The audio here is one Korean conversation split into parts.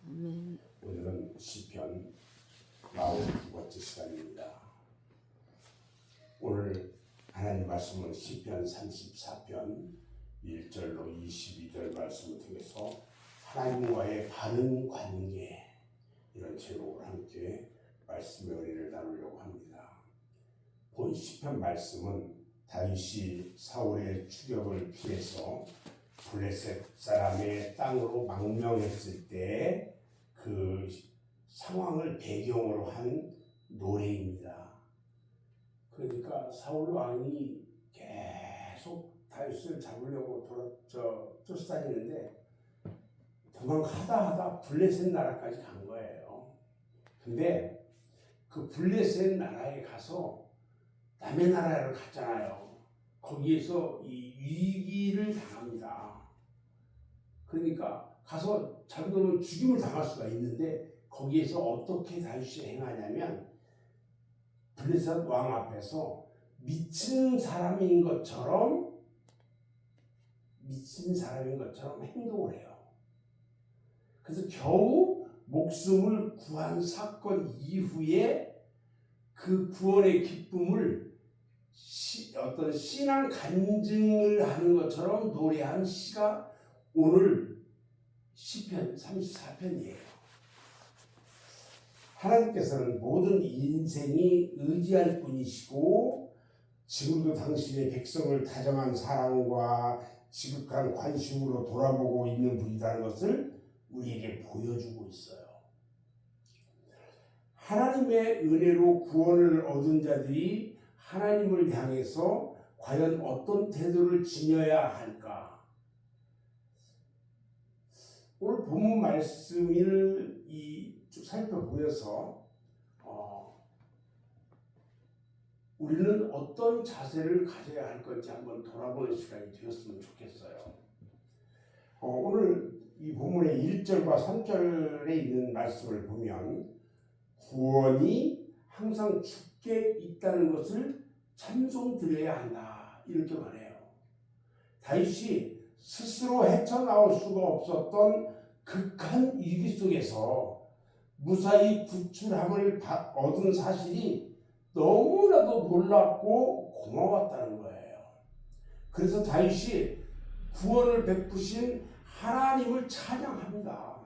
아멘. 오늘은 시편 42번째 시간입니다. 오늘 하나님 말씀은 시편 34편 1절로 22절 말씀을 통해서 하나님과의 바른 관계, 이런 제목을 함께 말씀의 은혜를 나누려고 합니다. 본 시편 말씀은 다윗이 사울의 추격을 피해서 블레셋 사람의 땅으로 망명했을 때 그 상황을 배경으로 한 노래입니다. 그러니까 사울 왕이 계속 다윗을 잡으려고 쫓아다니는데 도망하다 블레셋 나라까지 간 거예요. 근데 그 블레셋 나라에 가서 남의 나라를 갔잖아요. 거기에서 이 위기를 당합니다. 그러니까 가서 잘못하면 죽임을 당할 수가 있는데 거기에서 어떻게 다윗이 행하냐면 블레셋 왕 앞에서 미친 사람인 것처럼 행동을 해요. 그래서 겨우 목숨을 구한 사건 이후에 그 구원의 기쁨을 어떤 신앙 간증을 하는 것처럼 노래한 시가 오늘 시편 34편이에요. 하나님께서는 모든 인생이 의지할 분이시고 지금도 당신의 백성을 다정한 사랑과 지극한 관심으로 돌아보고 있는 분이라는 것을 우리에게 보여주고 있어요. 하나님의 은혜로 구원을 얻은 자들이 하나님을 향해서 과연 어떤 태도를 지녀야 할까? 오늘 본문 말씀을 쭉 살펴보면서 우리는 어떤 자세를 가져야 할 건지 한번 돌아보는 시간이 되었으면 좋겠어요. 오늘 이 본문의 1절과 3절에 있는 말씀을 보면 구원이 항상 주께 있다는 것을 찬송드려야 한다, 이렇게 말해요. 다윗이 스스로 헤쳐나올 수가 없었던 극한 위기 속에서 무사히 구출함을 얻은 사실이 너무나도 놀랍고 고마웠다는 거예요. 그래서 다윗이 구원을 베푸신 하나님을 찬양합니다.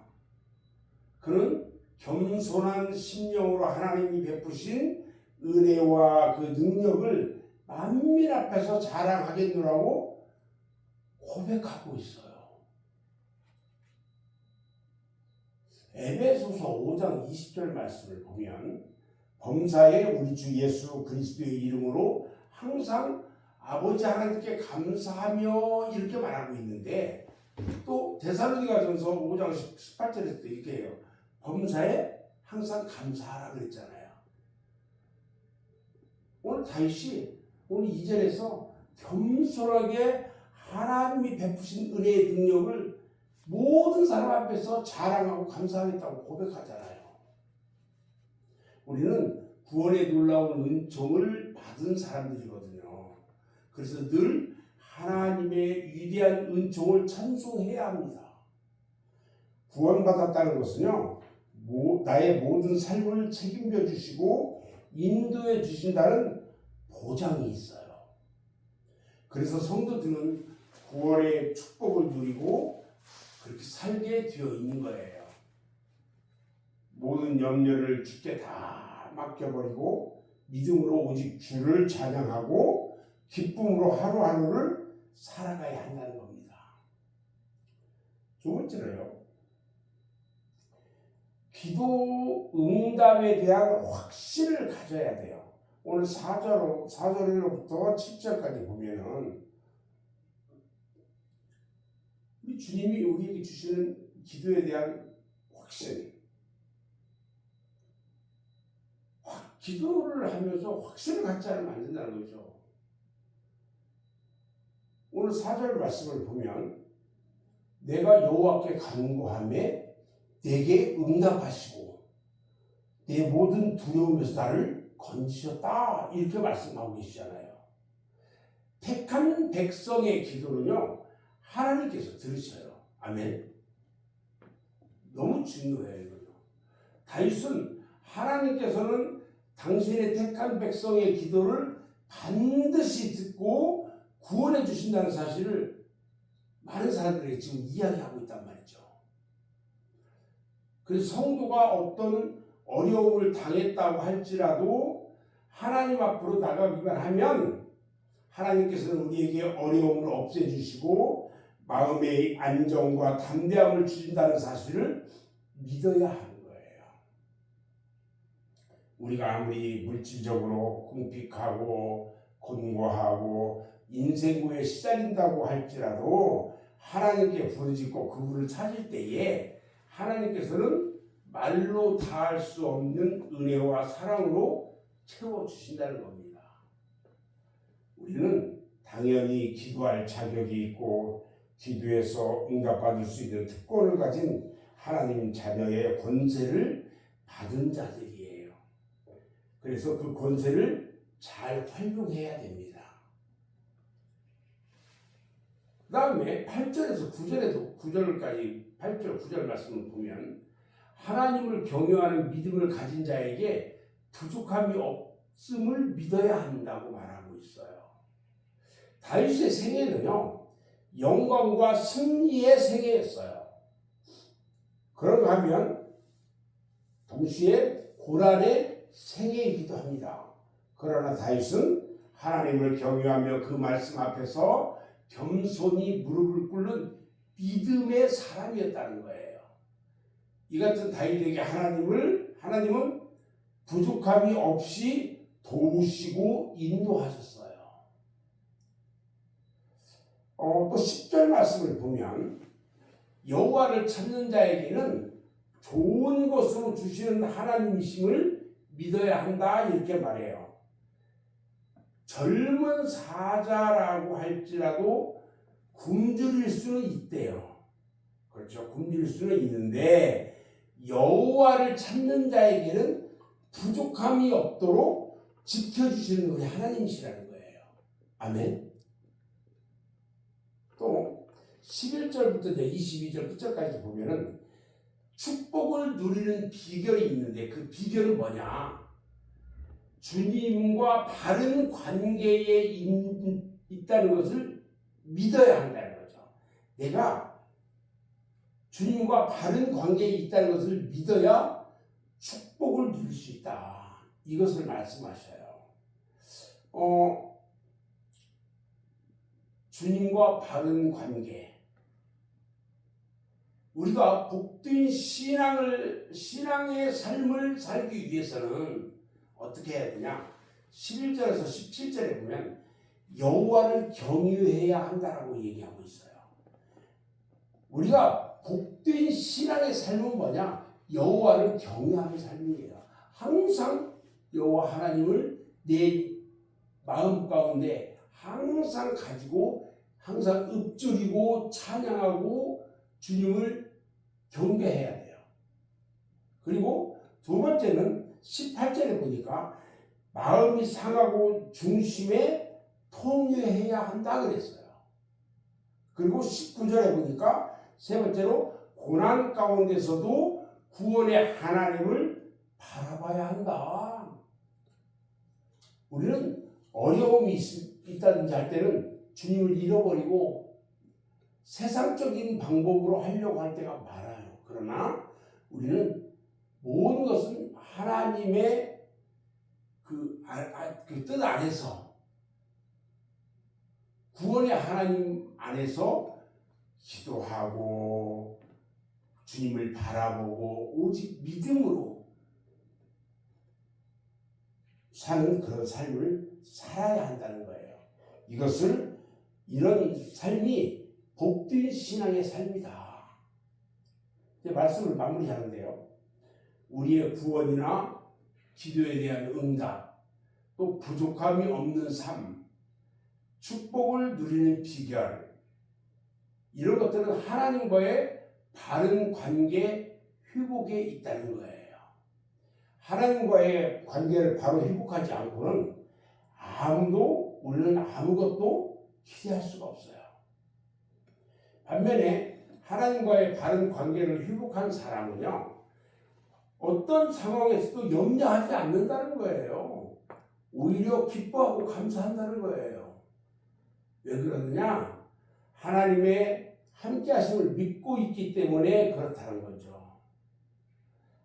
그는 겸손한 심령으로 하나님이 베푸신 은혜와 그 능력을 만민 앞에서 자랑하겠노라고 고백하고 있어요. 에베소서 5장 20절 말씀을 보면 범사에 우리 주 예수 그리스도의 이름으로 항상 아버지 하나님께 감사하며 이렇게 말하고 있는데, 또 데살로니가전서 5장 18절에도 이렇게 해요. 범사에 항상 감사하라 그랬잖아요. 오늘 다윗이 오늘 2절에서 겸손하게 하나님이 베푸신 은혜의 능력을 모든 사람 앞에서 자랑하고 감사하겠다고 고백하잖아요. 우리는 구원의 놀라운 은총을 받은 사람들이거든요. 그래서 늘 하나님의 위대한 은총을 찬송해야 합니다. 구원받았다는 것은요, 나의 모든 삶을 책임져 주시고 인도해 주신다는 보장이 있어요. 그래서 성도들은 구원의 축복을 누리고 그렇게 살게 되어 있는 거예요. 모든 염려를 주께 다 맡겨버리고 믿음으로 오직 주를 찬양하고 기쁨으로 하루하루를 살아가야 한다는 겁니다. 두 번째로요, 기도 응답에 대한 확신을 가져야 돼요. 오늘 4절로부터 7절까지 보면은 우리 주님이 우리에게 주시는 기도에 대한 확신, 기도를 하면서 확신을 갖지 않으면 안 된다는 거죠. 오늘 4절 말씀을 보면 내가 여호와께 간구하매 내게 응답하시고 내 모든 두려움에서 나를 건지셨다, 이렇게 말씀하고 계시잖아요. 택한 백성의 기도는요, 하나님께서 들으셔요. 아멘. 너무 너무 중요해요. 이거요. 다윗은 하나님께서는 당신의 택한 백성의 기도를 반드시 듣고 구원해 주신다는 사실을 많은 사람들에게 지금 이야기하고 있단 말이죠. 그래서 성도가 어떤 어려움을 당했다고 할지라도 하나님 앞으로 나가기만 하면 하나님께서는 우리에게 어려움을 없애주시고 마음의 안정과 담대함을 주신다는 사실을 믿어야 하는 거예요. 우리가 아무리 물질적으로 궁핍하고 곤고하고 인생고에 시달린다고 할지라도 하나님께 부르짖고 그분을 찾을 때에 하나님께서는 말로 다할 수 없는 은혜와 사랑으로 채워주신다는 겁니다. 우리는 당연히 기도할 자격이 있고 기도해서 응답받을 수 있는 특권을 가진 하나님 자녀의 권세를 받은 자들이에요. 그래서 그 권세를 잘 활용해야 됩니다. 그 다음에 8절에서 9절에도 9절까지 8절 9절 말씀을 보면 하나님을 경외하는 믿음을 가진 자에게 부족함이 없음을 믿어야 한다고 말하고 있어요. 다윗의 생애는요 영광과 승리의 생애였어요. 그런가 하면 동시에 고난의 생애이기도 합니다. 그러나 다윗은 하나님을 경외하며 그 말씀 앞에서 겸손히 무릎을 꿇는 믿음의 사람이었다는 거예요. 이 같은 다윗에게 하나님은 부족함이 없이 도우시고 인도하셨어요. 또 10절 말씀을 보면 여호와를 찾는 자에게는 좋은 것으로 주시는 하나님이심을 믿어야 한다 이렇게 말해요. 젊은 사자라고 할지라도 굶주릴 수는 있대요. 그렇죠. 굶주릴 수는 있는데 여호와를 찾는 자에게는 부족함이 없도록 지켜주시는 우리 하나님이시라는 거예요. 아멘. 또 11절부터 22절 끝절까지 보면은 축복을 누리는 비결이 있는데 그 비결은 뭐냐? 주님과 바른 관계에 있다는 것을 믿어야 한다는 거죠. 내가 주님과 바른 관계에 있다는 것을 믿어야 축복을 누릴 수 있다. 이것을 말씀하셔요. 주님과 바른 관계. 우리가 복된 신앙의 삶을 살기 위해서는 어떻게 해야 되냐? 11절에서 17절에 보면 여호와를 경유해야 한다라고 얘기하고 있어요. 우리가 복된 신앙의 삶은 뭐냐? 여호와를 경유하는 삶이에요. 항상 여호와 하나님을 내 마음 가운데 항상 가지고 항상 읊조리고 찬양하고 주님을 경배해야 돼요. 그리고 두 번째는 18절에 보니까 마음이 상하고 중심에 통회해야 한다 그랬어요. 그리고 19절에 보니까 세 번째로 고난 가운데서도 구원의 하나님을 바라봐야 한다. 우리는 어려움이 있다든지 할 때는 주님을 잃어버리고 세상적인 방법으로 하려고 할 때가 많아요. 그러나 우리는 모든 것은 하나님의 그 뜻 안에서 구원의 하나님 안에서 기도하고 주님을 바라보고 오직 믿음으로 사는 그런 삶을 살아야 한다는 거예요. 이런 삶이 복된 신앙의 삶이다. 이제 말씀을 마무리하는데요. 우리의 구원이나 기도에 대한 응답, 또 부족함이 없는 삶, 축복을 누리는 비결, 이런 것들은 하나님과의 바른 관계 회복에 있다는 거예요. 하나님과의 관계를 바로 회복하지 않고는 우리는 아무것도 기대할 수가 없어요. 반면에 하나님과의 바른 관계를 회복한 사람은요, 어떤 상황에서도 염려하지 않는다는 거예요. 오히려 기뻐하고 감사한다는 거예요. 왜 그러느냐? 하나님의 함께 하심을 믿고 있기 때문에 그렇다는 거죠.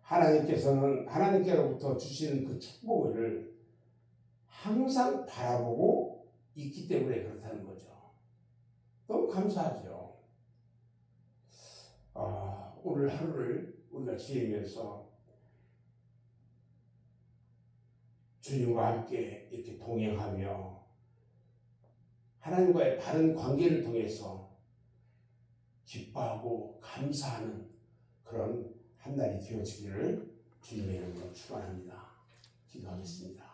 하나님께로부터 주시는 그 축복을 항상 바라보고 있기 때문에 그렇다는 거죠. 너무 감사하죠. 오늘 하루를 우리가 지내면서 주님과 함께 이렇게 동행하며 하나님과의 바른 관계를 통해서 기뻐하고 감사하는 그런 한 날이 되어지기를 주님의 이름으로 축원합니다. 기도하겠습니다.